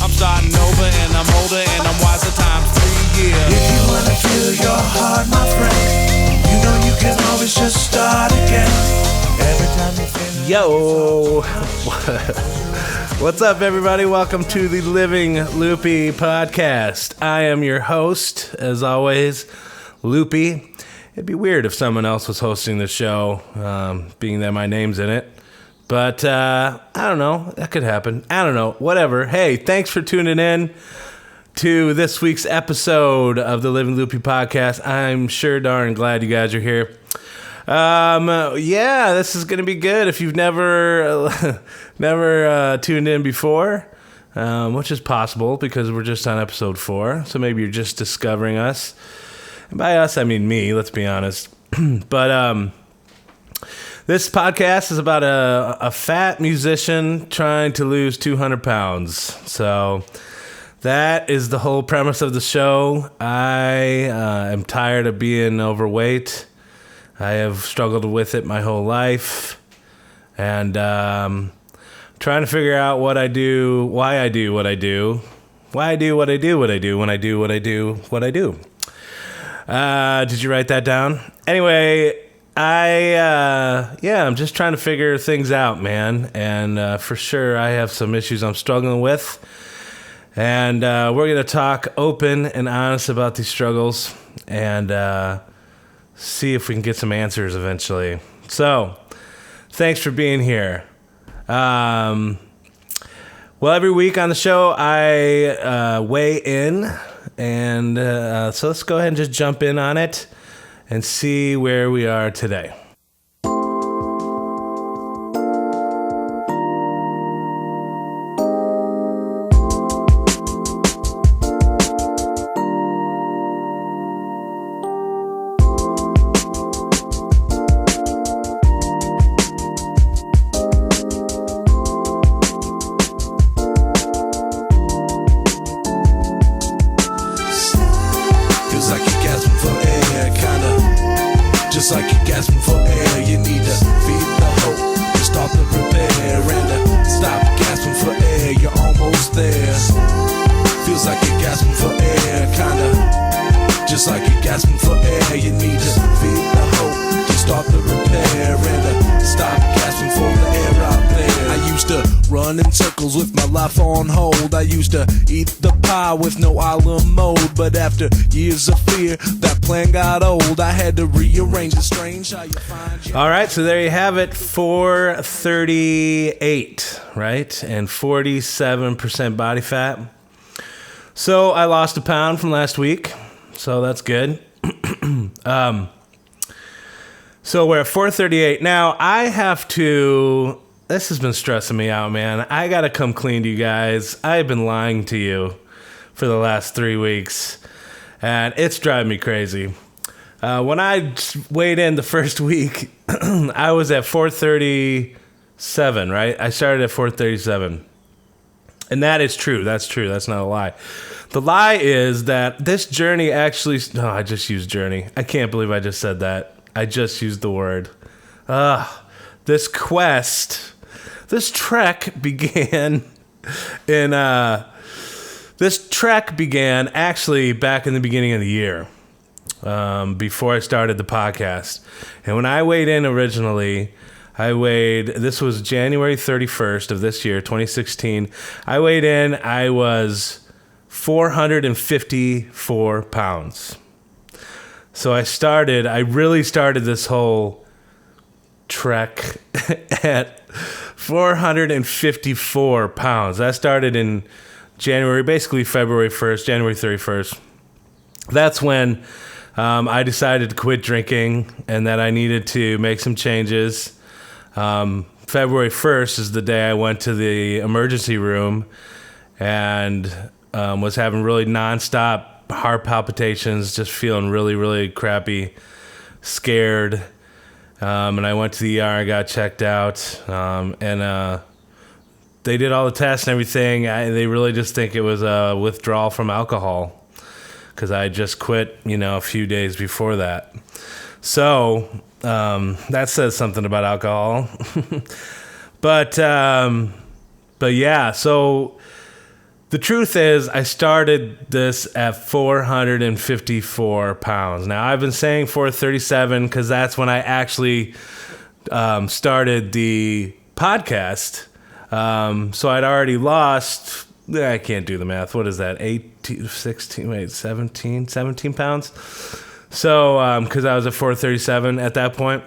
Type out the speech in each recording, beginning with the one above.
I'm starting over and I'm older and I'm wiser times 3 years. If you wanna feel your heart, my friend, you know you can always just start again. Every time you feel Yo! What's up, everybody? Welcome to the Living Luppy podcast. I am your host, as always, Luppy. It'd be weird if someone else was hosting the show, being that my name's in it. But, I don't know. That could happen. I don't know. Whatever. Hey, thanks for tuning in to this week's episode of the Living Luppy podcast. I'm sure darn glad you guys are here. Yeah, this is going to be good. If you've never tuned in before, which is possible because we're just on episode 4. So maybe you're just discovering us. And by us, I mean me, let's be honest. But this podcast is about a fat musician trying to lose 200 pounds. So that is the whole premise of the show. I am tired of being overweight. I have struggled with it my whole life. And trying to figure out what I do, why I do what I do, why I do what I do, what I do, when I do what I do, what I do. Did you write that down? Anyway, I'm just trying to figure things out, man. And for sure, I have some issues I'm struggling with. And we're going to talk open and honest about these struggles and see if we can get some answers eventually. So, thanks for being here. Well, every week on the show, I weigh in. And so let's go ahead and just jump in on it and see where we are today. with my life on hold. I used to eat the pie with no island mode, but after years of fear, that plan got old. I had to rearrange the strange how you find you. All right, so there you have it, 438, right? And 47% body fat. So I lost a pound from last week, so that's good. So we're at 438. Now, I have to... This has been stressing me out, man. I got to come clean to you guys. I've been lying to you for the last 3 weeks, and it's driving me crazy. When I weighed in the first week, I was at 437, right? I started at 437. And that is true. That's true. That's not a lie. The lie is that this journey actually... No, I just used journey. I can't believe I just said that. I just used the word. This quest, this trek began actually back in the beginning of the year, before I started the podcast. And when I weighed in originally, this was January 31st of this year, 2016. I weighed in, I was 454 pounds. So I really started this whole trek at 454 pounds. That started in January, basically February 1st, January 31st. That's when I decided to quit drinking and that I needed to make some changes. February 1st is the day I went to the emergency room and was having really nonstop heart palpitations, just feeling really, really crappy, scared. And I went to the ER and got checked out. And they did all the tests and everything. They really just think it was a withdrawal from alcohol because I just quit, a few days before that. So that says something about alcohol. But yeah, so The truth is, I started this at 454 pounds. Now, I've been saying 437 because that's when I actually started the podcast. So I'd already lost, I can't do the math. What is that? 17 pounds? So, because I was at 437 at that point.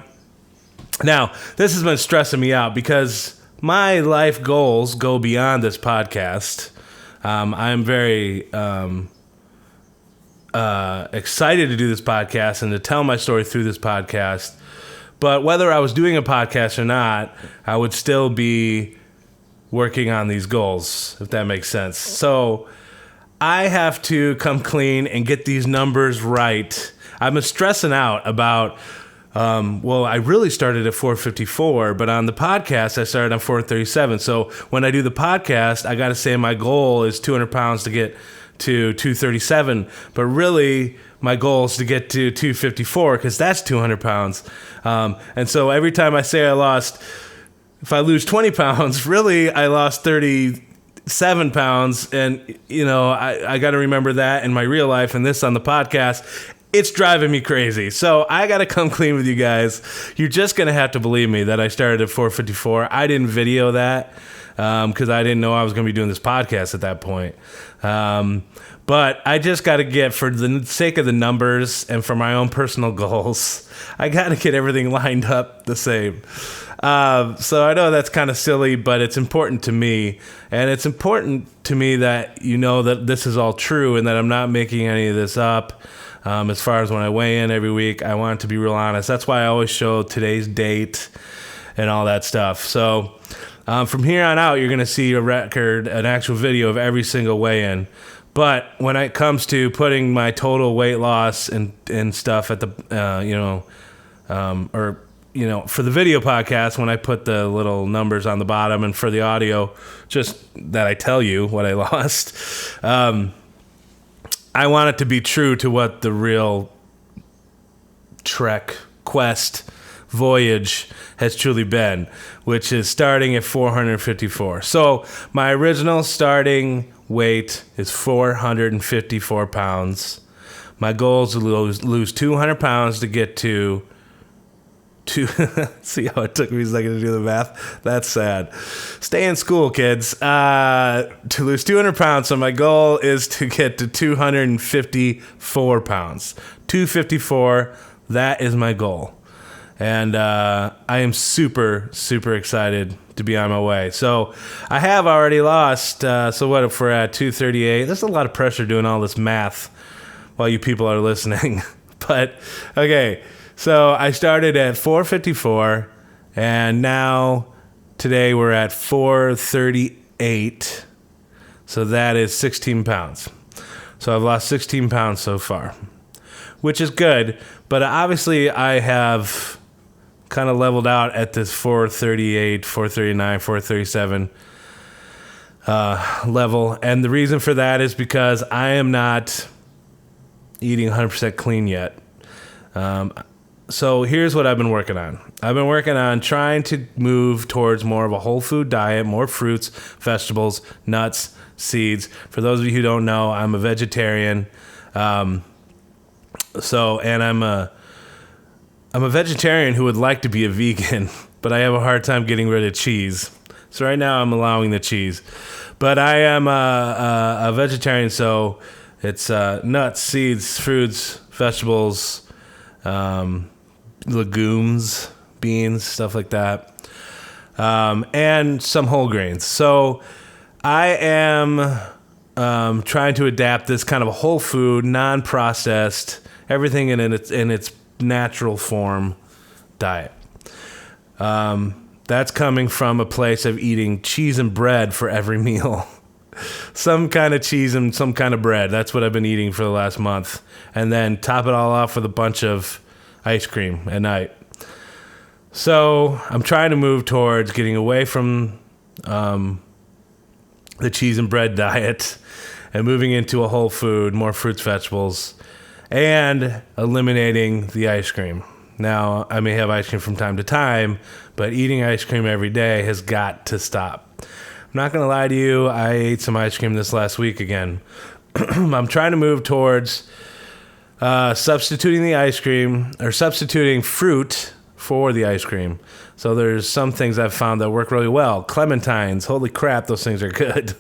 Now, this has been stressing me out because my life goals go beyond this podcast. I'm very excited to do this podcast and to tell my story through this podcast. But whether I was doing a podcast or not, I would still be working on these goals, if that makes sense. So I have to come clean and get these numbers right. I've been stressing out about, I really started at 454, but on the podcast, I started on 437. So when I do the podcast, I got to say my goal is 200 pounds to get to 237. But really, my goal is to get to 254 because that's 200 pounds. And so every time I say if I lose 20 pounds, really, I lost 37 pounds. And, I got to remember that in my real life and this on the podcast. It's driving me crazy. So I got to come clean with you guys. You're just going to have to believe me that I started at 454. I didn't video that because I didn't know I was going to be doing this podcast at that point. But I just got to get, for the sake of the numbers and for my own personal goals, I got to get everything lined up the same. So I know that's kind of silly, but it's important to me. And it's important to me that you know that this is all true and that I'm not making any of this up. As far as when I weigh in every week, I want it to be real honest. That's why I always show today's date and all that stuff. So from here on out, you're going to see an actual video of every single weigh-in. But when it comes to putting my total weight loss and stuff at the, for the video podcast, when I put the little numbers on the bottom, and for the audio, just that I tell you what I lost, I want it to be true to what the real trek, quest, voyage has truly been, which is starting at 454. So my original starting weight is 454 pounds. My goal is to lose 200 pounds to get to see how it took me a second to do the math. That's sad. Stay in school, kids. To lose 200 pounds. So my goal is to get to 254 pounds. 254. That is my goal. And I am super, super excited to be on my way. So I have already lost. So what if we're at 238? There's a lot of pressure doing all this math while you people are listening. But okay. So I started at 454, and now today we're at 438. So that is 16 pounds. So I've lost 16 pounds so far, which is good. But obviously I have kind of leveled out at this 438, 439, 437 level. And the reason for that is because I am not eating 100% clean yet. So here's what I've been working on. I've been working on trying to move towards more of a whole food diet, more fruits, vegetables, nuts, seeds. For those of you who don't know, I'm a vegetarian. And I'm a vegetarian who would like to be a vegan, but I have a hard time getting rid of cheese. So right now I'm allowing the cheese. But I am a vegetarian, so it's nuts, seeds, fruits, vegetables, legumes, beans, stuff like that, and some whole grains. So I am trying to adapt this kind of a whole food, non-processed, everything in its natural form diet. That's coming from a place of eating cheese and bread for every meal. Some kind of cheese and some kind of bread. That's what I've been eating for the last month. And then top it all off with a bunch of ice cream at night. So I'm trying to move towards getting away from the cheese and bread diet and moving into a whole food, more fruits, vegetables, and eliminating the ice cream. Now, I may have ice cream from time to time, but eating ice cream every day has got to stop. not going to lie to you. I ate some ice cream this last week again. I'm trying to move towards substituting the ice cream or substituting fruit for the ice cream. So there's some things I've found that work really well. Clementines, holy crap, those things are good.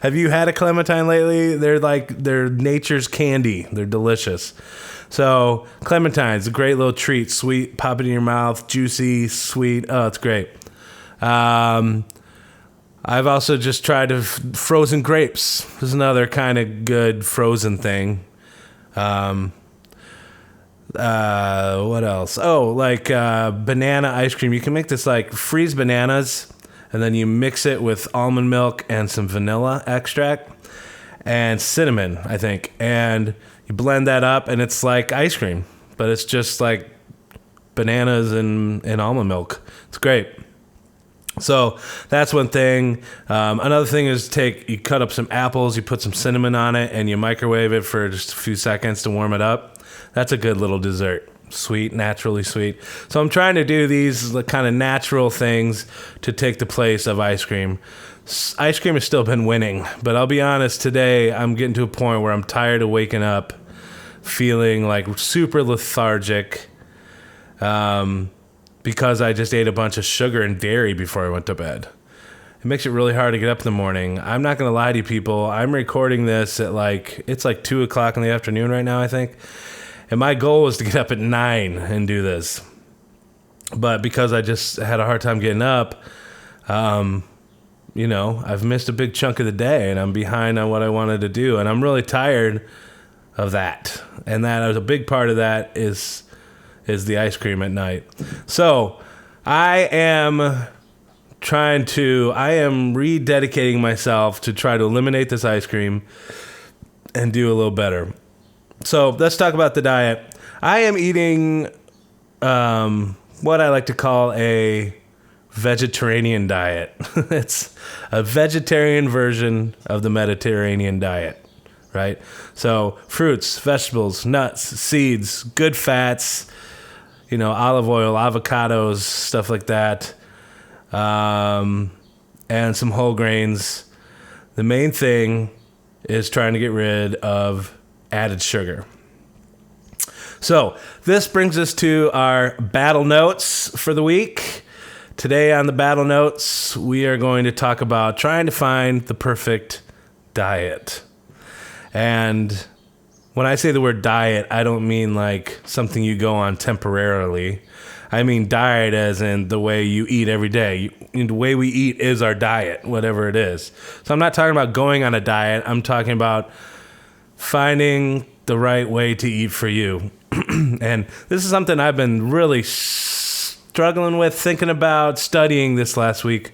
Have you had a clementine lately? They're nature's candy. They're delicious. So clementines, a great little treat. Sweet, pop it in your mouth, juicy, sweet. Oh, it's great. I've also just tried frozen grapes. This is another kind of good frozen thing. What else? Oh, like banana ice cream. You can make this like freeze bananas, and then you mix it with almond milk and some vanilla extract and cinnamon, I think. And you blend that up, and it's like ice cream, but it's just like bananas and almond milk. It's great. So that's one thing. Another thing is you cut up some apples, you put some cinnamon on it, and you microwave it for just a few seconds to warm it up. That's a good little dessert. Sweet, naturally sweet. So I'm trying to do these kind of natural things to take the place of ice cream. Ice cream has still been winning, but I'll be honest, today I'm getting to a point where I'm tired of waking up feeling like super lethargic because I just ate a bunch of sugar and dairy before I went to bed. It makes it really hard to get up in the morning. I'm not going to lie to you people. I'm recording this at it's like 2 o'clock in the afternoon right now, I think. And my goal was to get up at 9 and do this. But because I just had a hard time getting up, I've missed a big chunk of the day and I'm behind on what I wanted to do. And I'm really tired of that. And that a big part of that is the ice cream at night. So I am rededicating myself to try to eliminate this ice cream and do a little better. So let's talk about the diet. I am eating what I like to call a vegetarian diet. It's a vegetarian version of the Mediterranean diet, right? So fruits, vegetables, nuts, seeds, good fats, olive oil, avocados, stuff like that, and some whole grains. The main thing is trying to get rid of added sugar. So this brings us to our battle notes for the week. Today on the battle notes, we are going to talk about trying to find the perfect diet. And when I say the word diet, I don't mean like something you go on temporarily. I mean diet as in the way you eat every day. The way we eat is our diet, whatever it is. So I'm not talking about going on a diet. I'm talking about finding the right way to eat for you. And this is something I've been really struggling with, thinking about, studying this last week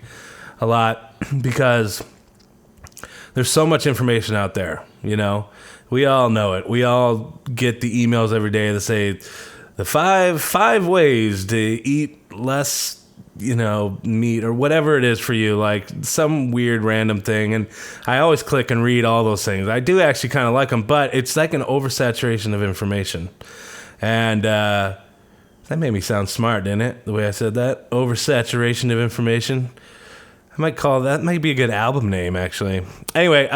a lot, because there's so much information out there, We all know it. We all get the emails every day that say the five ways to eat less meat or whatever it is for you, like some weird random thing. And I always click and read all those things. I do actually kind of like them, but it's like an oversaturation of information. And that made me sound smart, didn't it? The way I said that. Oversaturation of information. I might call that, might be a good album name, actually. Anyway,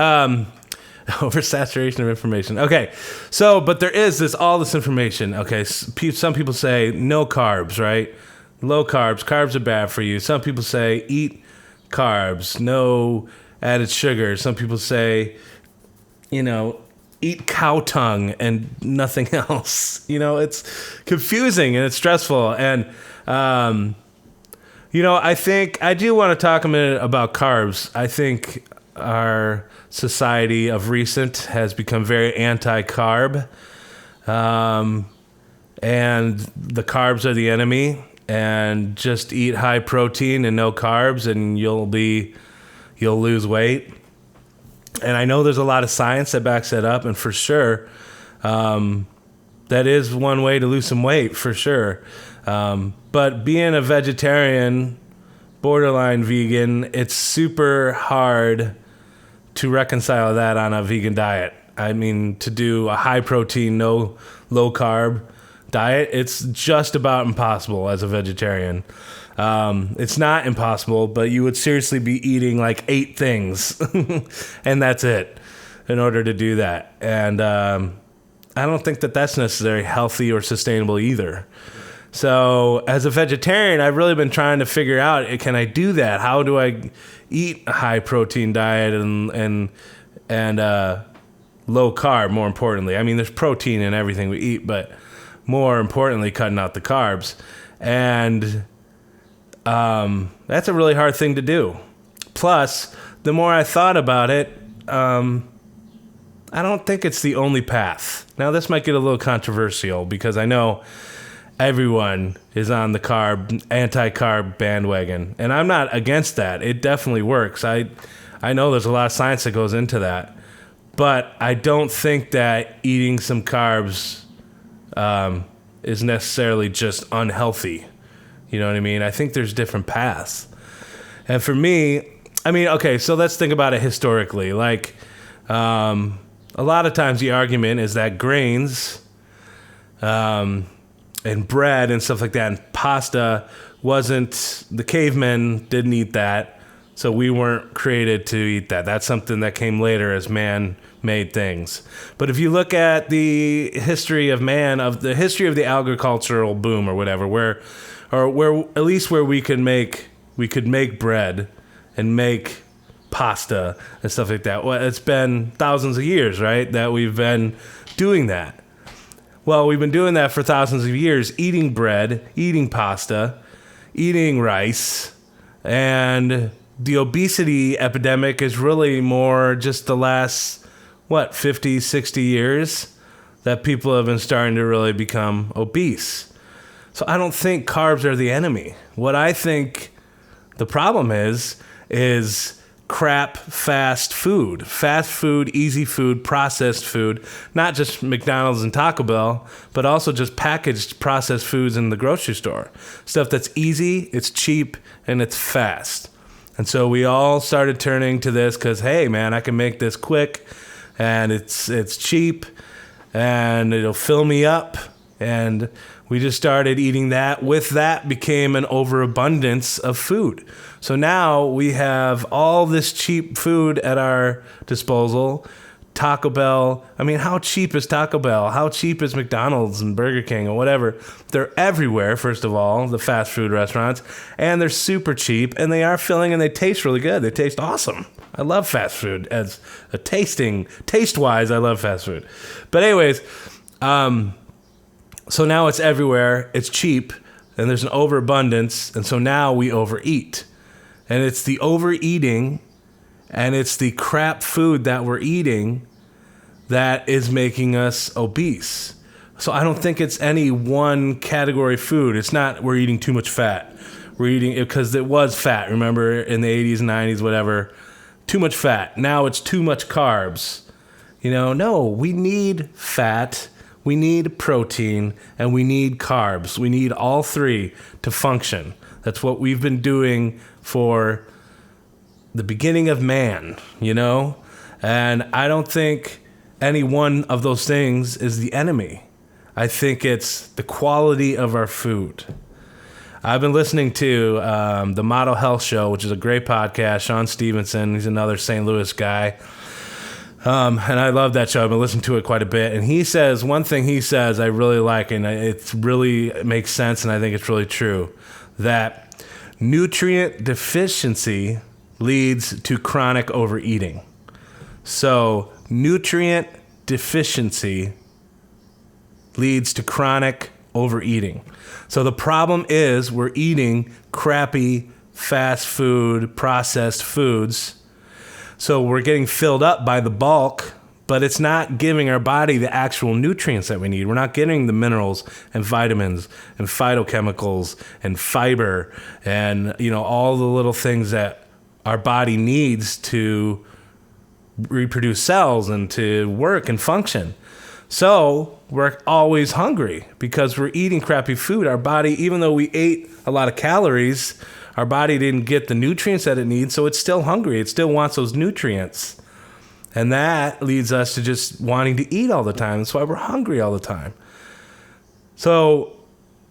oversaturation of information. Okay, so, but there is all this information. Okay, some people say no carbs, right? Low carbs. Carbs are bad for you. Some people say eat carbs, no added sugar. Some people say, eat cow tongue and nothing else. It's confusing and it's stressful. And, I think I do want to talk a minute about carbs. I think our society of recent has become very anti-carb. And the carbs are the enemy. And just eat high protein and no carbs, and you'll lose weight. And I know there's a lot of science that backs that up, and for sure, that is one way to lose some weight, for sure. But being a vegetarian, borderline vegan, it's super hard to reconcile that on a vegan diet. I mean, to do a high protein, no low carb diet, it's just about impossible as a vegetarian. It's not impossible, but you would seriously be eating like 8 things, and that's it, in order to do that. And I don't think that that's necessarily healthy or sustainable either. So as a vegetarian, I've really been trying to figure out, can I do that? How do I eat a high protein diet and low carb, more importantly? I mean, there's protein in everything we eat, but more importantly, cutting out the carbs. And that's a really hard thing to do. Plus, the more I thought about it, I don't think it's the only path. Now, this might get a little controversial because I know everyone is on the anti-carb bandwagon, and I'm not against that. It definitely works. I know there's a lot of science that goes into that, but I don't think that eating some carbs is necessarily just unhealthy. You know what I mean? I think there's different paths. And for me, I mean, okay, so let's think about it historically. Like, a lot of times the argument is that grains and bread and stuff like that and pasta the cavemen didn't eat that, so we weren't created to eat that. That's something that came later as man-made things. But if you look at the history of man, of the history of the agricultural boom or whatever, where at least where we could make bread and make pasta and stuff like that. Well, it's been thousands of years, right, that we've been doing that. Well, we've been doing that for thousands of years, eating bread, eating pasta, eating rice, and the obesity epidemic is really more just the last, 50, 60 years that people have been starting to really become obese. So I don't think carbs are the enemy. What I think the problem is crap fast food, easy food, processed food, not just McDonald's and Taco Bell, but also just packaged processed foods in the grocery store. Stuff that's easy, it's cheap, and it's fast. And so we all started turning to this because, hey, man, I can make this quick, and it's cheap, and it'll fill me up, and we just started eating that. With that became an overabundance of food. So now we have all this cheap food at our disposal. Taco Bell. I mean, how cheap is Taco Bell? How cheap is McDonald's and Burger King or whatever? They're everywhere, first of all, the fast food restaurants. And they're super cheap, and they are filling, and they taste really good. They taste awesome. I love fast food. As a taste-wise, I love fast food. But anyways, so now it's everywhere, it's cheap, and there's an overabundance, and so now we overeat. And it's the overeating, and it's the crap food that we're eating that is making us obese. So I don't think it's any one category food. It's not we're eating too much fat. We're eating it because it was fat, remember, in the 80s and 90s, whatever. Too much fat. Now it's too much carbs. No, we need fat. We need protein, and we need carbs. We need all three to function. That's what we've been doing for the beginning of man, And I don't think any one of those things is the enemy. I think it's the quality of our food. I've been listening to the Model Health Show, which is a great podcast. Sean Stevenson, he's another St. Louis guy. And I love that show. I've been listening to it quite a bit. And he says, one thing he says I really like, and it really makes sense, and I think it's really true, that nutrient deficiency leads to chronic overeating. So nutrient deficiency leads to chronic overeating. So the problem is we're eating crappy, fast food, processed foods. So we're getting filled up by the bulk, but it's not giving our body the actual nutrients that we need. We're not getting the minerals and vitamins and phytochemicals and fiber and, all the little things that our body needs to reproduce cells and to work and function. So we're always hungry because we're eating crappy food. Our body, even though we ate a lot of calories, our body didn't get the nutrients that it needs, so it's still hungry. It still wants those nutrients. And that leads us to just wanting to eat all the time. That's why we're hungry all the time. So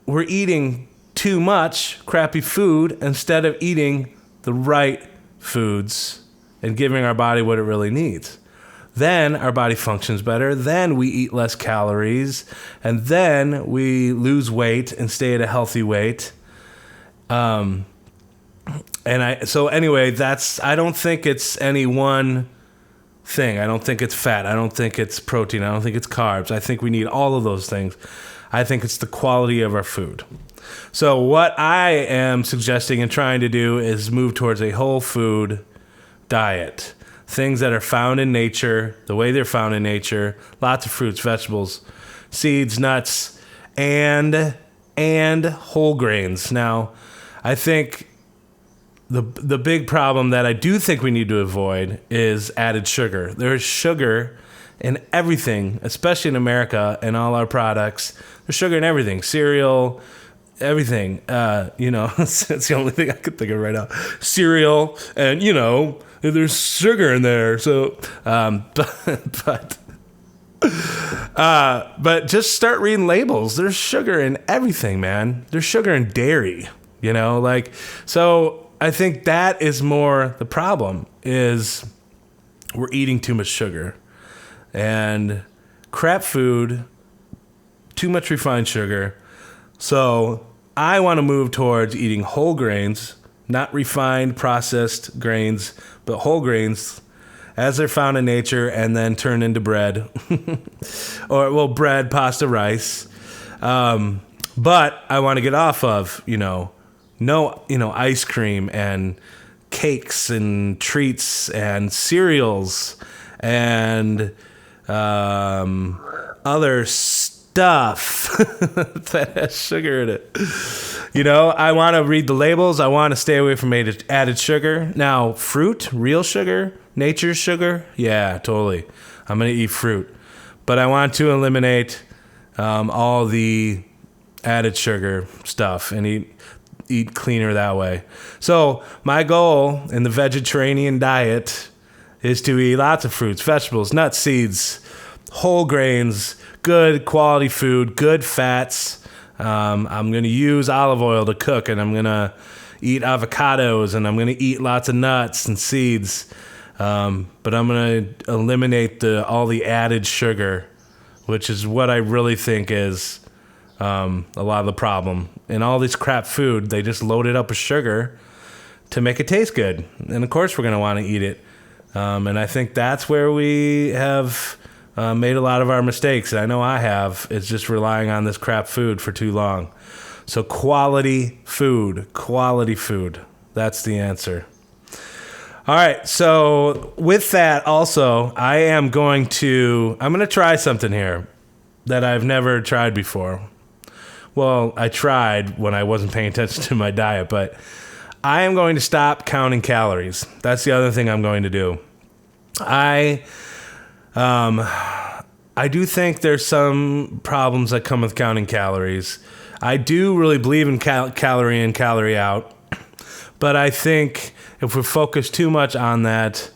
we're eating too much crappy food instead of eating the right foods and giving our body what it really needs. Then our body functions better. Then we eat less calories, and then we lose weight and stay at a healthy weight. So anyway, I don't think it's any one thing. I don't think it's fat. I don't think it's protein. I don't think it's carbs. I think we need all of those things. I think it's the quality of our food. So what I am suggesting and trying to do is move towards a whole food diet. Things that are found in nature, the way they're found in nature, lots of fruits, vegetables, seeds, nuts, and whole grains. Now, I think the big problem that I do think we need to avoid is added sugar. There's sugar in everything, especially in America, and all our products. There's sugar in everything, cereal, everything. It's the only thing I could think of right now. Cereal, and there's sugar in there. So, but just start reading labels. There's sugar in everything, man. There's sugar in dairy. So I think that is more the problem, is we're eating too much sugar and crap food, too much refined sugar. So I want to move towards eating whole grains, not refined processed grains, but whole grains as they're found in nature and then turned into bread bread, pasta, rice. But I want to get off of, ice cream and cakes and treats and cereals and other stuff that has sugar in it. I want to read the labels. I want to stay away from added sugar. Now, fruit, real sugar, nature's sugar, yeah, totally. I'm going to eat fruit. But I want to eliminate all the added sugar stuff and eat cleaner that way. So my goal in the vegetarian diet is to eat lots of fruits, vegetables, nuts, seeds, whole grains, good quality food, good fats. I'm going to use olive oil to cook, and I'm going to eat avocados, and I'm going to eat lots of nuts and seeds. But I'm going to eliminate all the added sugar, which is what I really think is a lot of the problem. And all this crap food, they just load it up with sugar to make it taste good. And of course we're going to want to eat it. And I think that's where we have made a lot of our mistakes. I know I have. It's just relying on this crap food for too long. So quality food. That's the answer. All right. So with that also, I'm going to try something here that I've never tried before. Well, I tried when I wasn't paying attention to my diet, but I am going to stop counting calories. That's the other thing I'm going to do. I do think there's some problems that come with counting calories. I do really believe in calorie in, calorie out, but I think if we focus too much on that,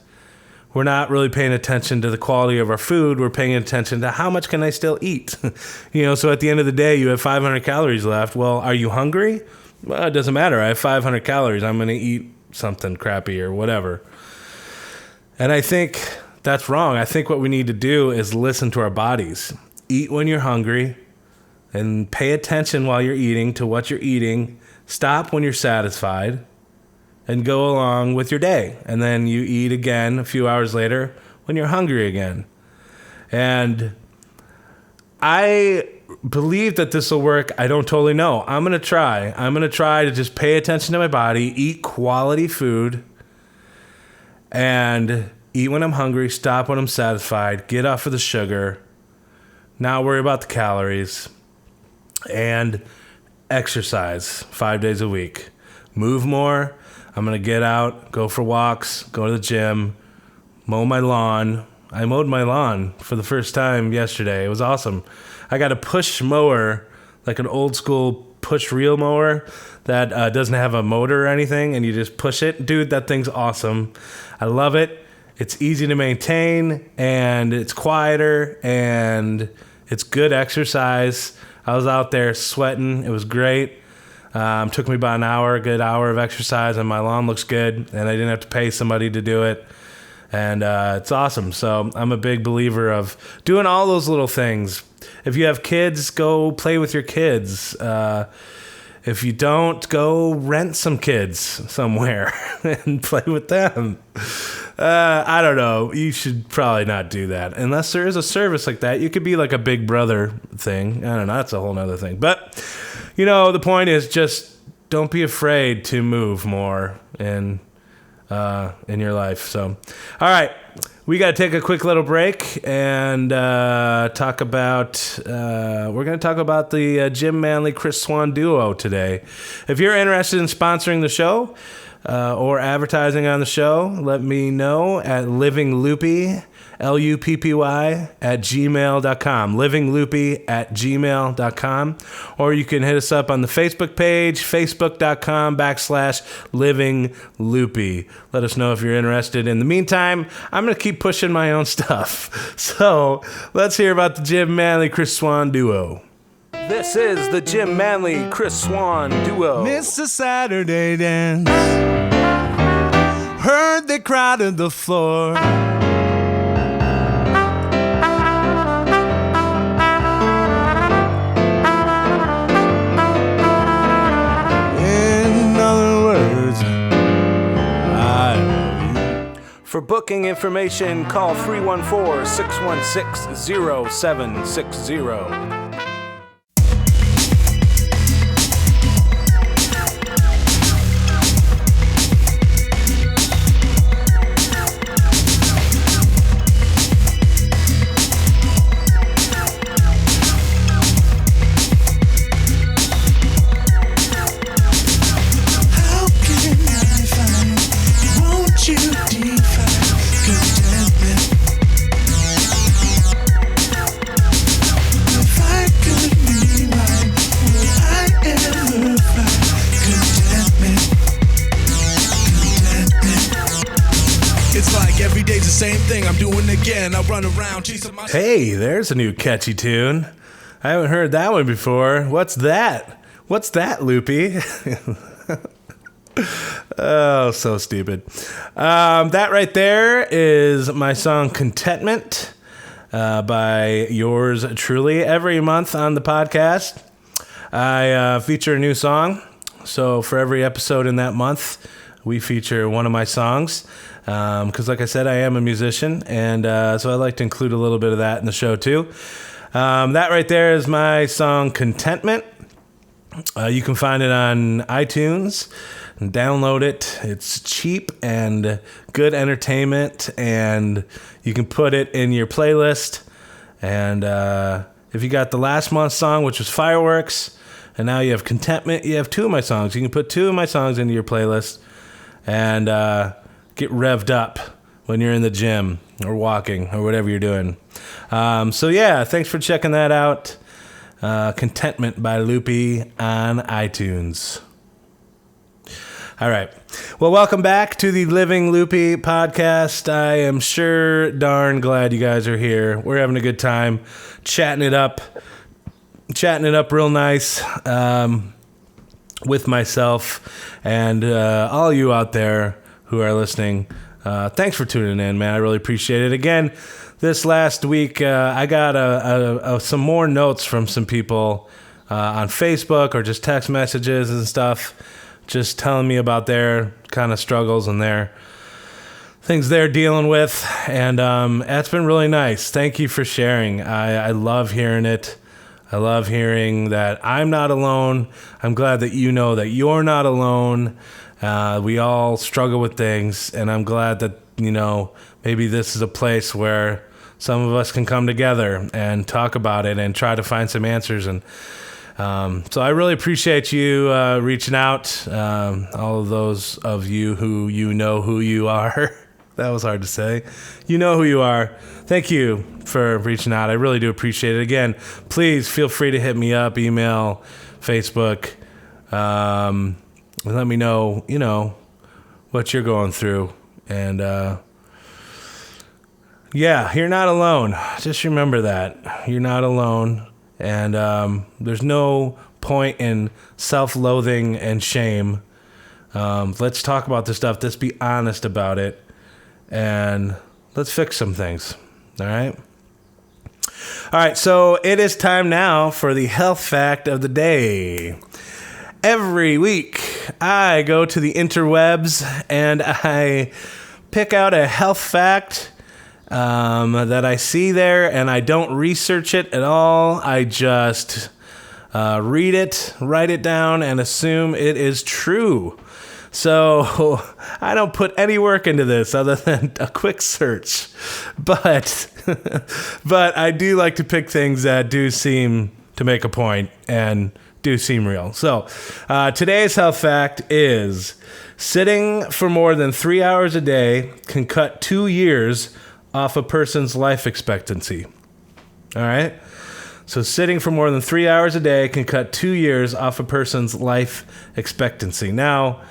we're not really paying attention to the quality of our food. We're paying attention to how much can I still eat. So at the end of the day, you have 500 calories left. Well, are you hungry? Well, it doesn't matter. I have 500 calories. I'm going to eat something crappy or whatever. And I think that's wrong. I think what we need to do is listen to our bodies. Eat when you're hungry and pay attention while you're eating to what you're eating. Stop when you're satisfied and go along with your day. And then you eat again a few hours later when you're hungry again. And I believe that this will work. I don't totally know. I'm going to try. I'm going to try to just pay attention to my body, eat quality food, and eat when I'm hungry, stop when I'm satisfied, get off of the sugar, not worry about the calories, and exercise 5 days a week. Move more. I'm going to get out, go for walks, go to the gym, mow my lawn. I mowed my lawn for the first time yesterday. It was awesome. I got a push mower, like an old school push reel mower that doesn't have a motor or anything, and you just push it. Dude, that thing's awesome. I love it. It's easy to maintain, and it's quieter, and it's good exercise. I was out there sweating. It was great. Took me about an hour, a good hour of exercise, and my lawn looks good, and I didn't have to pay somebody to do it. And it's awesome. So I'm a big believer of doing all those little things. If you have kids, go play with your kids. If you don't, go rent some kids somewhere and play with them. I don't know. You should probably not do that. Unless there is a service like that. You could be like a Big Brother thing. I don't know. That's a whole nother thing. But, the point is just don't be afraid to move more in your life. So, all right. We got to take a quick little break and talk about, we're going to talk about the Jim Manley, Chris Swan duo today. If you're interested in sponsoring the show or advertising on the show, let me know at livingluppy, Luppy at gmail.com, livingluppy at gmail.com, or you can hit us up on the Facebook page, facebook.com/livingluppy. Let us know if you're interested. In the meantime, I'm going to keep pushing my own stuff. So let's hear about the Jim Manley, Chris Swan duo. This is the Jim Manley, Chris Swan duo. Mr. Saturday Dance. Heard they crowded the floor. For booking information, call 314-616-0760. Same thing I'm doing again. I run around chasing my... Hey, there's a new catchy tune. I haven't heard that one before. What's that? What's that, Luppy? Oh, so stupid. That right there is my song Contentment by yours truly. Every month on the podcast, I feature a new song. So for every episode in that month, we feature one of my songs. Because like I said, I am a musician, and so I like to include a little bit of that in the show too. That right there is my song Contentment. You can find it on iTunes and download it. It's cheap and good entertainment, and you can put it in your playlist. And if you got the last month's song, which was Fireworks, and now you have Contentment, you have two of my songs. You can put two of my songs into your playlist and get revved up when you're in the gym or walking or whatever you're doing. So yeah, thanks for checking that out. Contentment by Luppy on iTunes. All right. Well, welcome back to the Living Luppy podcast. I am sure darn glad you guys are here. We're having a good time chatting it up real nice with myself and all you out there who are listening. Thanks for tuning in, man. I really appreciate it. Again, this last week, I got some more notes from some people on Facebook or just text messages and stuff, just telling me about their kind of struggles and their things they're dealing with. And that's been really nice. Thank you for sharing. I love hearing it. I love hearing that I'm not alone. I'm glad that you know that you're not alone. We all struggle with things, and I'm glad that, maybe this is a place where some of us can come together and talk about it and try to find some answers. And so I really appreciate you reaching out, all of those of you who know who you are. That was hard to say. You know who you are. Thank you for reaching out. I really do appreciate it. Again, please feel free to hit me up, email, Facebook. Let me know, what you're going through. And, yeah, you're not alone. Just remember that. You're not alone. And there's no point in self-loathing and shame. Let's talk about this stuff. Let's be honest about it. And let's fix some things. All right? All right, so it is time now for the health fact of the day. Every week, I go to the interwebs and I pick out a health fact that I see there, and I don't research it at all. I just read it, write it down, and assume it is true. So I don't put any work into this other than a quick search. But I do like to pick things that do seem to make a point and do seem real. So today's health fact is sitting for more than 3 hours a day can cut 2 years off a person's life expectancy. All right? So sitting for more than 3 hours a day can cut 2 years off a person's life expectancy. Now,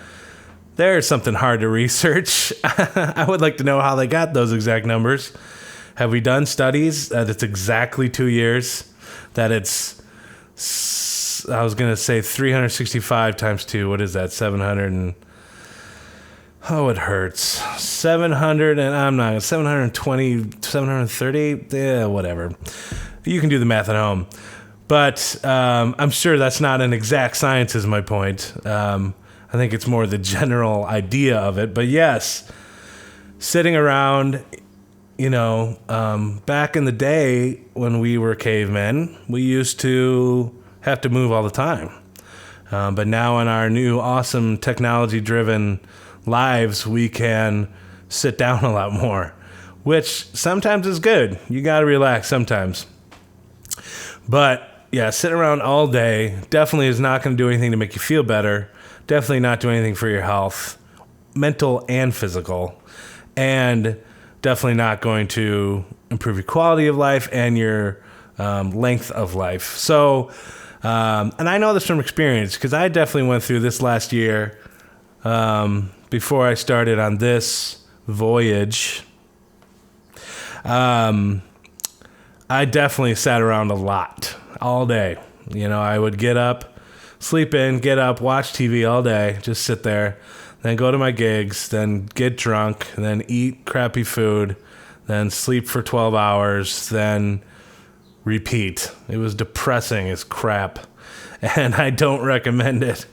there's something hard to research. I would like to know how they got those exact numbers. Have we done studies that it's exactly 2 years? That it's, I was going to say 365 times 2. What is that? 700 and... Oh, it hurts. 700 and I'm not 720, 730. Yeah, whatever. You can do the math at home. But I'm sure that's not an exact science is my point. I think it's more the general idea of it. But yes, sitting around, back in the day when we were cavemen, we used to have to move all the time. But now in our new awesome technology-driven lives, we can sit down a lot more, which sometimes is good. You got to relax sometimes. But yeah, sitting around all day definitely is not going to do anything to make you feel better. Definitely not do anything for your health, mental and physical, and definitely not going to improve your quality of life and your length of life. So, and I know this from experience because I definitely went through this last year before I started on this voyage. I definitely sat around a lot all day. I would get up, sleep in, get up, watch TV all day, just sit there, then go to my gigs, then get drunk, then eat crappy food, then sleep for 12 hours, then repeat. It was depressing as crap, and I don't recommend it.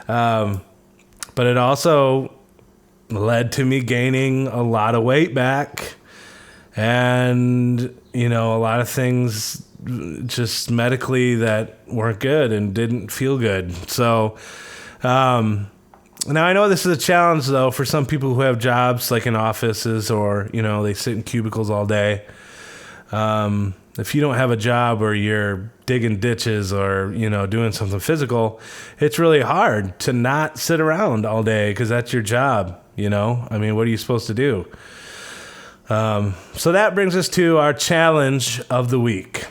But it also led to me gaining a lot of weight back and, a lot of things just medically that weren't good and didn't feel good. So now I know this is a challenge, though, for some people who have jobs like in offices or, they sit in cubicles all day. If you don't have a job or you're digging ditches or, doing something physical, it's really hard to not sit around all day because that's your job, I mean, what are you supposed to do? So that brings us to our challenge of the week.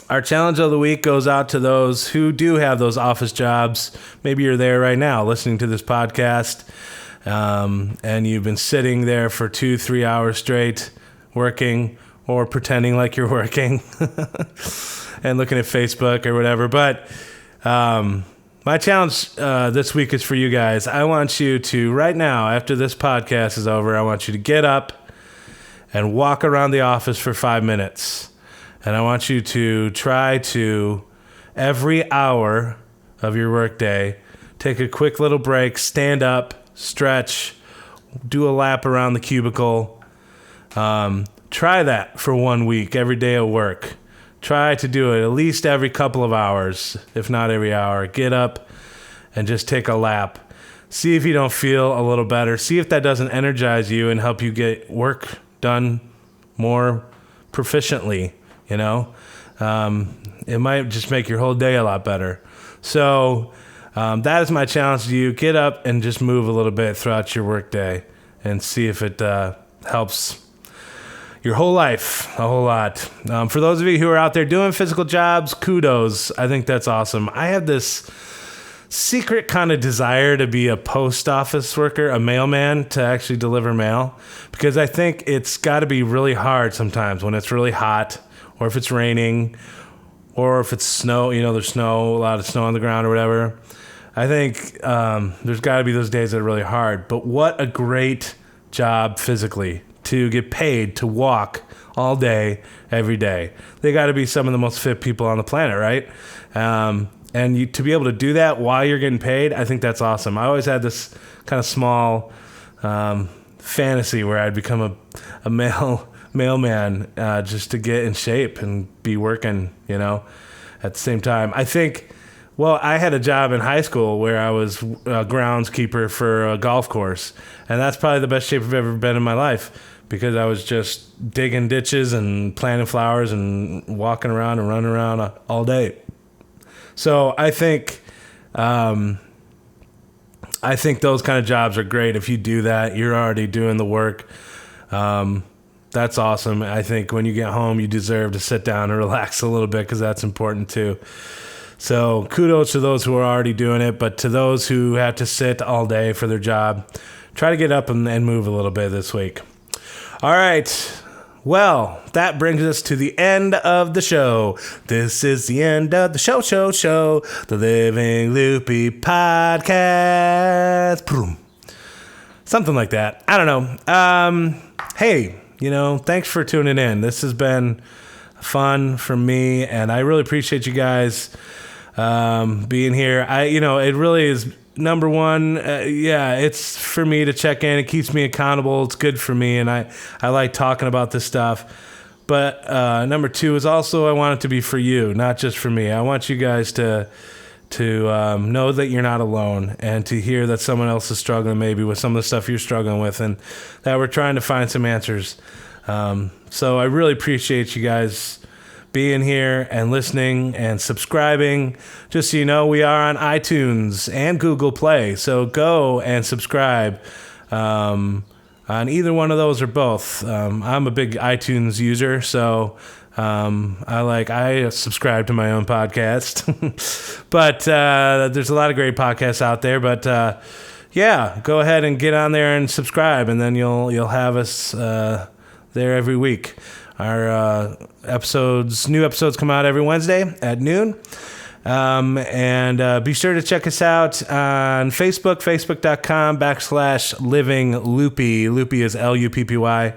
Our challenge of the week goes out to those who do have those office jobs. Maybe you're there right now listening to this podcast, and you've been sitting there for 2-3 hours straight working or pretending like you're working and looking at Facebook or whatever. But my challenge this week is for you guys. I want you to, right now, after this podcast is over, I want you to get up and walk around the office for 5 minutes. And I want you to try to, every hour of your workday, take a quick little break, stand up, stretch, do a lap around the cubicle. Try that for 1 week, every day at work. Try to do it at least every couple of hours, if not every hour. Get up and just take a lap. See if you don't feel a little better. See if that doesn't energize you and help you get work done more proficiently. It might just make your whole day a lot better. So that is my challenge to you. Get up and just move a little bit throughout your workday and see if it helps your whole life a whole lot. For those of you who are out there doing physical jobs, kudos. I think that's awesome. I have this secret kind of desire to be a post office worker, a mailman, to actually deliver mail, because I think it's got to be really hard sometimes when it's really hot or if it's raining or if it's snow, there's snow, a lot of snow on the ground or whatever. I think there's got to be those days that are really hard. But what a great job physically to get paid to walk all day, every day. They got to be some of the most fit people on the planet, right? And to be able to do that while you're getting paid, I think that's awesome. I always had this kind of small fantasy where I'd become a mailman just to get in shape and be working, at the same time. I think, I had a job in high school where I was a groundskeeper for a golf course, and that's probably the best shape I've ever been in my life because I was just digging ditches and planting flowers and walking around and running around all day. So I think those kind of jobs are great. If you do that, you're already doing the work. That's awesome. I think when you get home, you deserve to sit down and relax a little bit because that's important too. So kudos to those who are already doing it, but to those who have to sit all day for their job, try to get up and move a little bit this week. All right. Well, that brings us to the end of the show. This is the end of the show. The Living Loopy Podcast. Boom. Something like that. I don't know. Hey, thanks for tuning in. This has been fun for me, and I really appreciate you guys being here. It really is number one. It's for me to check in. It keeps me accountable. It's good for me, and I like talking about this stuff. But number two is also I want it to be for you, not just for me. I want you guys to know that you're not alone and to hear that someone else is struggling maybe with some of the stuff you're struggling with and that we're trying to find some answers. So I really appreciate you guys being here and listening and subscribing. Just so you know, we are on iTunes and Google Play. So go and subscribe on either one of those or both. I'm a big iTunes user, so I subscribe to my own podcast. But there's a lot of great podcasts out there. But go ahead and get on there and subscribe, and then you'll have us there every week. Our new episodes come out every Wednesday at noon. And be sure to check us out on Facebook, facebook.com/Living Loopy. Loopy is Luppy.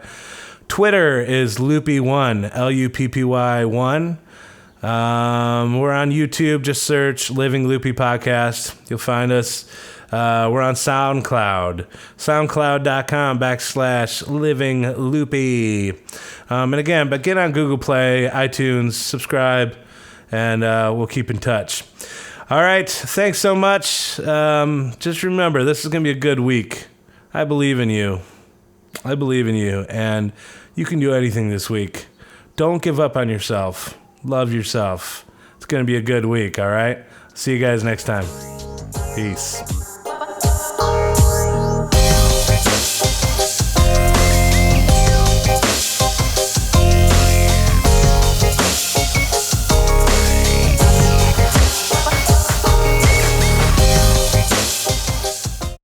Twitter is Luppy1, Luppy1. We're on YouTube. Just search Living Loopy Podcast. You'll find us. We're on SoundCloud, soundcloud.com/Living Loopy. But get on Google Play, iTunes, subscribe, and we'll keep in touch. All right. Thanks so much. Just remember, this is going to be a good week. I believe in you. And you can do anything this week. Don't give up on yourself. Love yourself. It's going to be a good week, all right? See you guys next time. Peace.